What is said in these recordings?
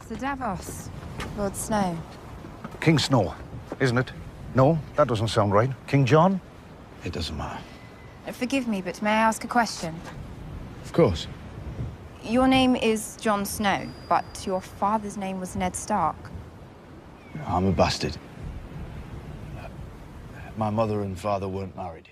Sir Davos. Lord Snow. King Snow, isn't it? No, that doesn't sound right. King John? It doesn't matter. Forgive me, but may I ask a question? Of course. Your name is Jon Snow, but your father's name was Ned Stark. I'm a bastard. My mother and father weren't married.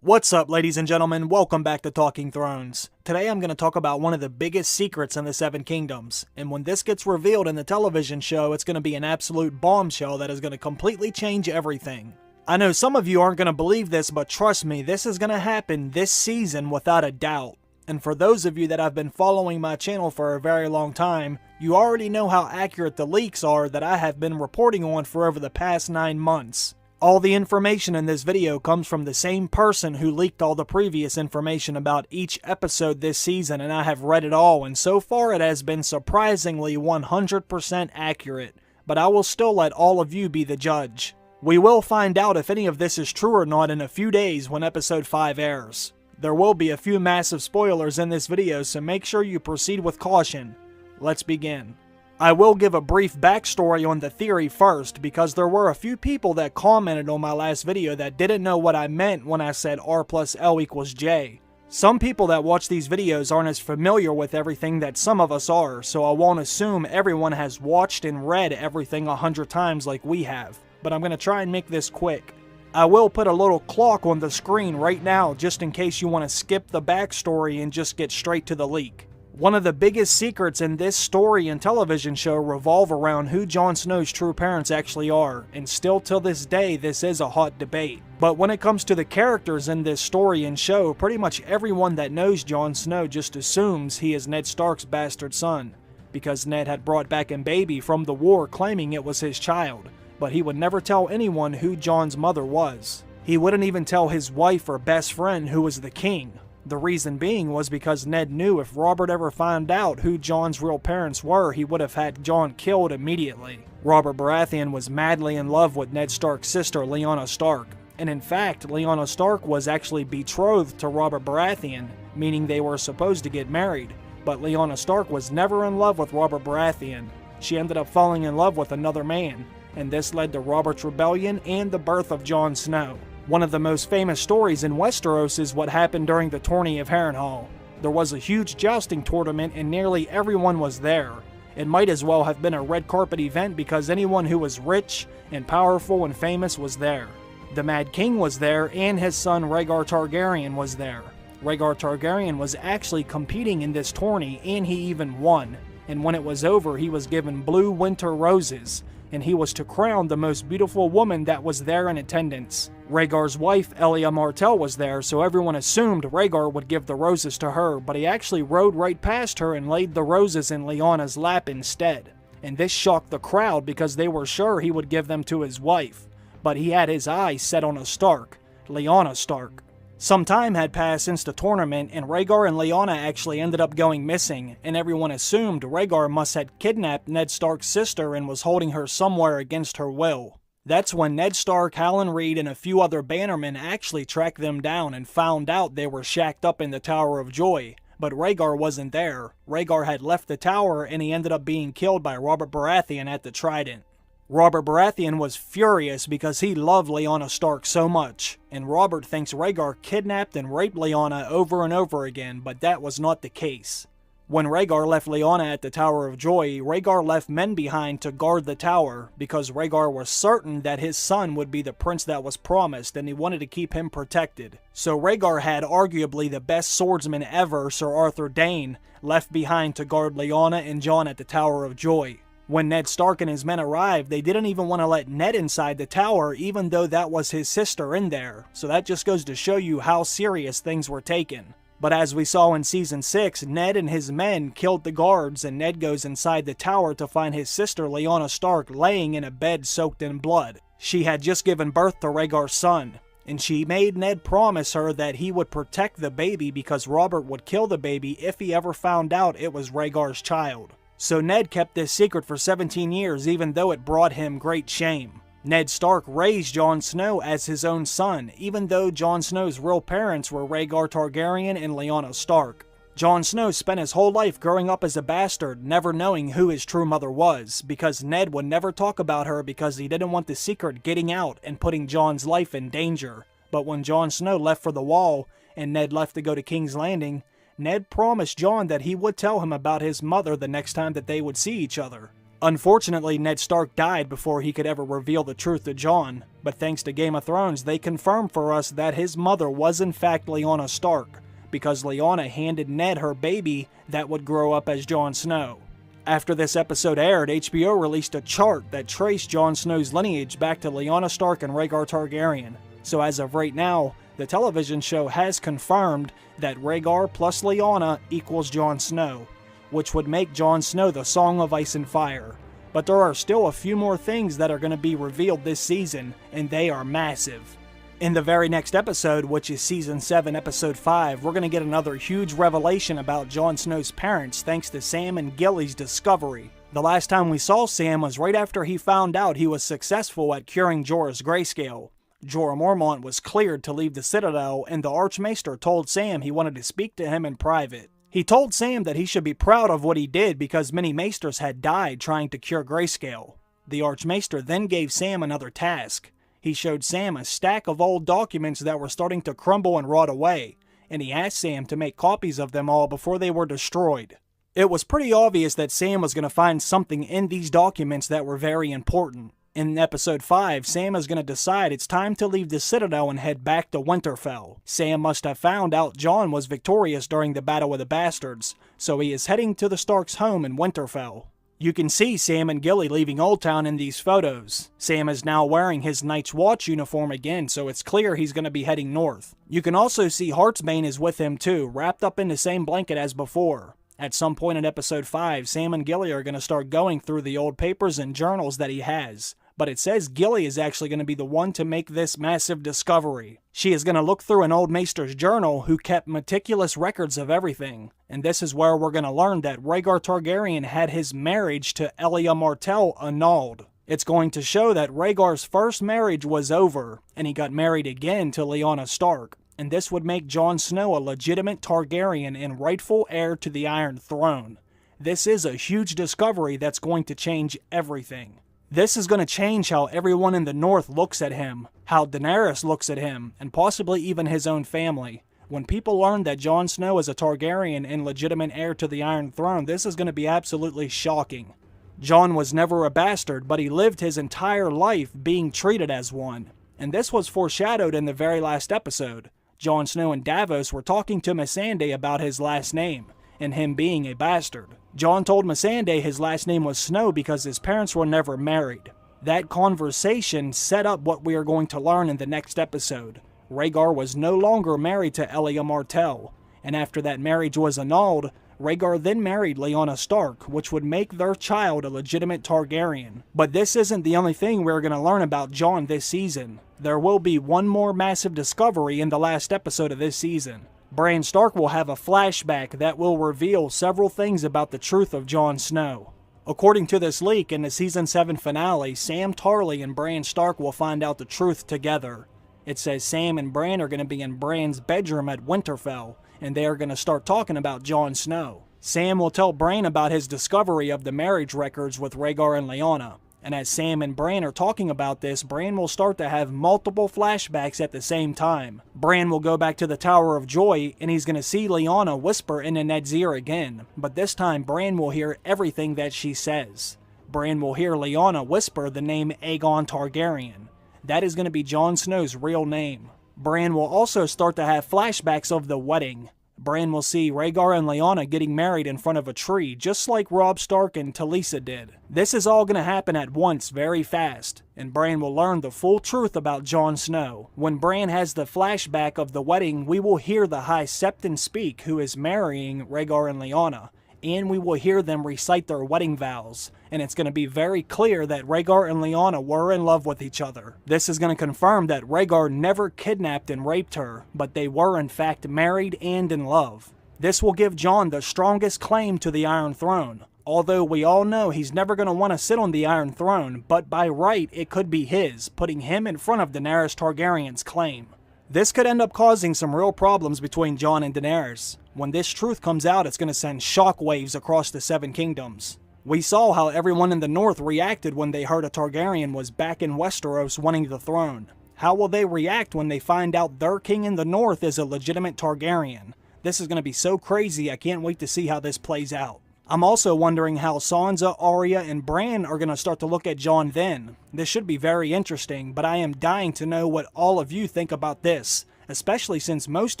What's up, ladies and gentlemen? Welcome back to Talking Thrones. Today I'm going to talk about one of the biggest secrets in the Seven Kingdoms, and when this gets revealed in the television show, it's going to be an absolute bombshell that is going to completely change everything. I know some of you aren't going to believe this, but trust me, this is going to happen this season without a doubt. And for those of you that have been following my channel for a very long time, you already know how accurate the leaks are that I have been reporting on for over the past 9 months. All the information in this video comes from the same person who leaked all the previous information about each episode this season, and I have read it all, and so far it has been surprisingly 100% accurate, but I will still let all of you be the judge. We will find out if any of this is true or not in a few days when episode 5 airs. There will be a few massive spoilers in this video, so make sure you proceed with caution. Let's begin. I will give a brief backstory on the theory first, because there were a few people that commented on my last video that didn't know what I meant when I said R plus L equals J. Some people that watch these videos aren't as familiar with everything that some of us are, so I won't assume everyone has watched and read everything 100 times like we have, but I'm going to try and make this quick. I will put a little clock on the screen right now just in case you want to skip the backstory and just get straight to the leak. One of the biggest secrets in this story and television show revolve around who Jon Snow's true parents actually are, and still till this day this is a hot debate. But when it comes to the characters in this story and show, pretty much everyone that knows Jon Snow just assumes he is Ned Stark's bastard son, because Ned had brought back a baby from the war claiming it was his child, but he would never tell anyone who Jon's mother was. He wouldn't even tell his wife or best friend who was the king. The reason being was because Ned knew if Robert ever found out who Jon's real parents were, he would have had Jon killed immediately. Robert Baratheon was madly in love with Ned Stark's sister, Lyanna Stark. And in fact, Lyanna Stark was actually betrothed to Robert Baratheon, meaning they were supposed to get married. But Lyanna Stark was never in love with Robert Baratheon. She ended up falling in love with another man, and this led to Robert's rebellion and the birth of Jon Snow. One of the most famous stories in Westeros is what happened during the Tourney of Harrenhal. There was a huge jousting tournament and nearly everyone was there. It might as well have been a red carpet event because anyone who was rich and powerful and famous was there. The Mad King was there and his son Rhaegar Targaryen was there. Rhaegar Targaryen was actually competing in this tourney and he even won. And when it was over, he was given blue winter roses, and he was to crown the most beautiful woman that was there in attendance. Rhaegar's wife, Elia Martell, was there, so everyone assumed Rhaegar would give the roses to her, but he actually rode right past her and laid the roses in Lyanna's lap instead. And this shocked the crowd because they were sure he would give them to his wife, but he had his eyes set on a Stark, Lyanna Stark. Some time had passed since the tournament, and Rhaegar and Lyanna actually ended up going missing, and everyone assumed Rhaegar must have kidnapped Ned Stark's sister and was holding her somewhere against her will. That's when Ned Stark, Hallan Reed, and a few other bannermen actually tracked them down and found out they were shacked up in the Tower of Joy. But Rhaegar wasn't there. Rhaegar had left the tower and he ended up being killed by Robert Baratheon at the Trident. Robert Baratheon was furious because he loved Lyanna Stark so much, and Robert thinks Rhaegar kidnapped and raped Lyanna over and over again, but that was not the case. When Rhaegar left Lyanna at the Tower of Joy, Rhaegar left men behind to guard the tower, because Rhaegar was certain that his son would be the prince that was promised, and he wanted to keep him protected. So Rhaegar had arguably the best swordsman ever, Sir Arthur Dayne, left behind to guard Lyanna and Jon at the Tower of Joy. When Ned Stark and his men arrived, they didn't even want to let Ned inside the tower, even though that was his sister in there. So that just goes to show you how serious things were taken. But as we saw in Season 6, Ned and his men killed the guards, and Ned goes inside the tower to find his sister Lyanna Stark laying in a bed soaked in blood. She had just given birth to Rhaegar's son, and she made Ned promise her that he would protect the baby because Robert would kill the baby if he ever found out it was Rhaegar's child. So Ned kept this secret for 17 years even though it brought him great shame. Ned Stark raised Jon Snow as his own son, even though Jon Snow's real parents were Rhaegar Targaryen and Lyanna Stark. Jon Snow spent his whole life growing up as a bastard, never knowing who his true mother was, because Ned would never talk about her because he didn't want the secret getting out and putting Jon's life in danger. But when Jon Snow left for the Wall, and Ned left to go to King's Landing, Ned promised Jon that he would tell him about his mother the next time that they would see each other. Unfortunately, Ned Stark died before he could ever reveal the truth to Jon, but thanks to Game of Thrones, they confirmed for us that his mother was in fact Lyanna Stark, because Lyanna handed Ned her baby that would grow up as Jon Snow. After this episode aired, HBO released a chart that traced Jon Snow's lineage back to Lyanna Stark and Rhaegar Targaryen. So as of right now, the television show has confirmed that Rhaegar plus Lyanna equals Jon Snow, which would make Jon Snow the Song of Ice and Fire. But there are still a few more things that are going to be revealed this season, and they are massive. In the very next episode, which is Season 7, Episode 5, we're going to get another huge revelation about Jon Snow's parents thanks to Sam and Gilly's discovery. The last time we saw Sam was right after he found out he was successful at curing Jorah's grayscale. Jorah Mormont was cleared to leave the Citadel, and the Archmaester told Sam he wanted to speak to him in private. He told Sam that he should be proud of what he did because many Maesters had died trying to cure grayscale. The Archmaester then gave Sam another task. He showed Sam a stack of old documents that were starting to crumble and rot away, and he asked Sam to make copies of them all before they were destroyed. It was pretty obvious that Sam was going to find something in these documents that were very important. In Episode 5, Sam is going to decide it's time to leave the Citadel and head back to Winterfell. Sam must have found out Jon was victorious during the Battle of the Bastards, so he is heading to the Starks' home in Winterfell. You can see Sam and Gilly leaving Oldtown in these photos. Sam is now wearing his Night's Watch uniform again, so it's clear he's going to be heading north. You can also see Heartsbane is with him too, wrapped up in the same blanket as before. At some point in Episode 5, Sam and Gilly are going to start going through the old papers and journals that he has. But it says Gilly is actually going to be the one to make this massive discovery. She is going to look through an old Maester's journal who kept meticulous records of everything. And this is where we're going to learn that Rhaegar Targaryen had his marriage to Elia Martell annulled. It's going to show that Rhaegar's first marriage was over, and he got married again to Lyanna Stark. And this would make Jon Snow a legitimate Targaryen and rightful heir to the Iron Throne. This is a huge discovery that's going to change everything. This is going to change how everyone in the North looks at him, how Daenerys looks at him, and possibly even his own family. When people learn that Jon Snow is a Targaryen and legitimate heir to the Iron Throne, this is going to be absolutely shocking. Jon was never a bastard, but he lived his entire life being treated as one. And this was foreshadowed in the very last episode. Jon Snow and Davos were talking to Missandei about his last name, and him being a bastard. Jon told Missandei his last name was Snow because his parents were never married. That conversation set up what we are going to learn in the next episode. Rhaegar was no longer married to Elia Martell, and after that marriage was annulled, Rhaegar then married Lyanna Stark, which would make their child a legitimate Targaryen. But this isn't the only thing we're going to learn about Jon this season. There will be one more massive discovery in the last episode of this season. Bran Stark will have a flashback that will reveal several things about the truth of Jon Snow. According to this leak, in the Season 7 finale, Sam Tarly and Bran Stark will find out the truth together. It says Sam and Bran are going to be in Bran's bedroom at Winterfell, and they are going to start talking about Jon Snow. Sam will tell Bran about his discovery of the marriage records with Rhaegar and Lyanna. And as Sam and Bran are talking about this, Bran will start to have multiple flashbacks at the same time. Bran will go back to the Tower of Joy, and he's going to see Lyanna whisper into Ned's ear again. But this time, Bran will hear everything that she says. Bran will hear Lyanna whisper the name Aegon Targaryen. That is going to be Jon Snow's real name. Bran will also start to have flashbacks of the wedding. Bran will see Rhaegar and Lyanna getting married in front of a tree, just like Robb Stark and Talisa did. This is all going to happen at once very fast, and Bran will learn the full truth about Jon Snow. When Bran has the flashback of the wedding, we will hear the High Septon speak, who is marrying Rhaegar and Lyanna, and we will hear them recite their wedding vows, and it's going to be very clear that Rhaegar and Lyanna were in love with each other. This is going to confirm that Rhaegar never kidnapped and raped her, but they were in fact married and in love. This will give Jon the strongest claim to the Iron Throne, although we all know he's never going to want to sit on the Iron Throne, but by right it could be his, putting him in front of Daenerys Targaryen's claim. This could end up causing some real problems between Jon and Daenerys. When this truth comes out, it's going to send shockwaves across the Seven Kingdoms. We saw how everyone in the north reacted when they heard a Targaryen was back in Westeros wanting the throne. How will they react when they find out their king in the north is a legitimate Targaryen? This is going to be so crazy, I can't wait to see how this plays out. I'm also wondering how Sansa, Arya, and Bran are going to start to look at Jon then. This should be very interesting, but I am dying to know what all of you think about this, especially since most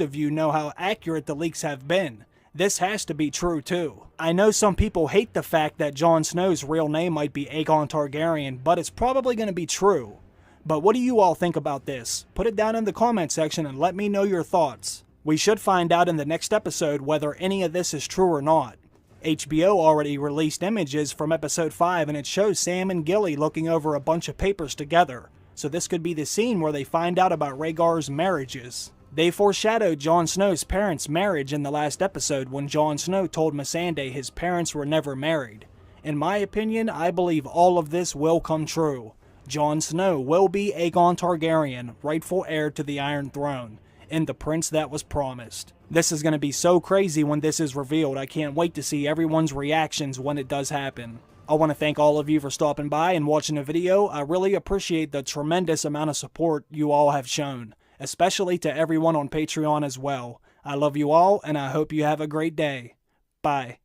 of you know how accurate the leaks have been. This has to be true too. I know some people hate the fact that Jon Snow's real name might be Aegon Targaryen, but it's probably going to be true. But what do you all think about this? Put it down in the comment section and let me know your thoughts. We should find out in the next episode whether any of this is true or not. HBO already released images from episode 5 and it shows Sam and Gilly looking over a bunch of papers together. So this could be the scene where they find out about Rhaegar's marriages. They foreshadowed Jon Snow's parents' marriage in the last episode when Jon Snow told Missandei his parents were never married. In my opinion, I believe all of this will come true. Jon Snow will be Aegon Targaryen, rightful heir to the Iron Throne, and the prince that was promised. This is going to be so crazy when this is revealed. I can't wait to see everyone's reactions when it does happen. I want to thank all of you for stopping by and watching the video. I really appreciate the tremendous amount of support you all have shown, especially to everyone on Patreon as well. I love you all, and I hope you have a great day. Bye.